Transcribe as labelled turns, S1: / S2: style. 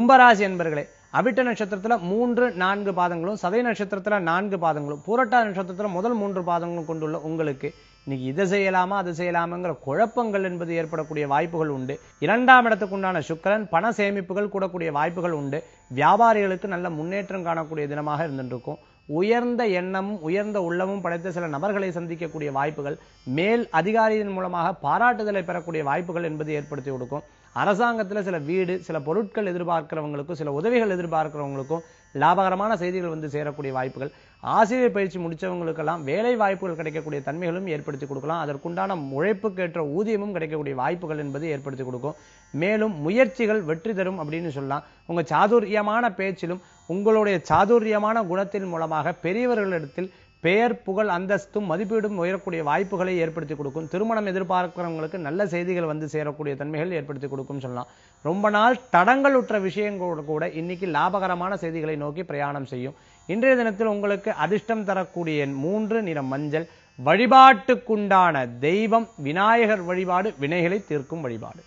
S1: கும்பராசி என்பர்களே, அவிட்ட நட்சத்திரத்துல 3, 4 பாதங்களும், சதய நட்சத்திரத்துல 4 பாதங்களும், பூரட்டாதி நட்சத்திரத்துல முதல் 3 பாதங்களும் கொண்டுள்ள உங்களுக்கு இன்னைக்கு இதை செய்யலாமா அது செய்யலாமாங்கிற குழப்பங்கள் என்பது ஏற்படக்கூடிய வாய்ப்புகள் உண்டு. 2ஆம் இடத்துக்கு உண்டான சுக்கிரன் பண சேமிப்புகள் கூடக்கூடிய வாய்ப்புகள் உண்டு. வியாபாரிகளுக்கு நல்ல முன்னேற்றம் காணக்கூடிய தினமாக இருந்துருக்கும். உயர்ந்த எண்ணமும் உயர்ந்த உள்ளமும் படைத்த சில நபர்களை சந்திக்கக்கூடிய வாய்ப்புகள், மேல் அதிகாரியின் மூலமாக பாராட்டுதலை பெறக்கூடிய வாய்ப்புகள் என்பது ஏற்படுத்தி கொடுக்கும். அரசாங்கத்துல சில வீடு, சில பொருட்கள் எதிர்பார்க்கிறவங்களுக்கும், சில உதவிகள் எதிர்பார்க்கிறவங்களுக்கும் லாபகரமான செய்திகள் வந்து சேரக்கூடிய வாய்ப்புகள். ஆசிரியர் பயிற்சி முடிச்சவங்களுக்கெல்லாம் வேலை வாய்ப்புகள் கிடைக்கக்கூடிய தன்மைகளும் ஏற்படுத்தி கொடுக்கலாம். அதற்குண்டான உழைப்புக்கேற்ற ஊதியமும் கிடைக்கக்கூடிய வாய்ப்புகள் என்பது ஏற்படுத்தி கொடுக்கும். மேலும் முயற்சிகள் வெற்றி தரும் அப்படின்னு சொல்லலாம். உங்க சாதுரியமான பேச்சிலும் உங்களுடைய சாதுரியமான குணத்தின் மூலமாக பெரியவர்களிடத்தில் பெயர், புகழ், அந்தஸ்தும் மதிப்பீடும் உயரக்கூடிய வாய்ப்புகளை ஏற்படுத்தி கொடுக்கும். திருமணம் எதிர்பார்க்கிறவங்களுக்கு நல்ல செய்திகள் வந்து சேரக்கூடிய தன்மைகள் ஏற்படுத்தி கொடுக்கும் சொல்லலாம். ரொம்ப நாள் தடங்கள் உற்ற விஷயங்களோடு கூட இன்னைக்கு லாபகரமான செய்திகளை நோக்கி பிரயாணம் செய்யும். இன்றைய தினத்தில் உங்களுக்கு அதிர்ஷ்டம் தரக்கூடிய 3 நிறம் மஞ்சள். வழிபாட்டுக்குண்டான தெய்வம் விநாயகர் வழிபாடு, வினைகளை தீர்க்கும் வழிபாடு.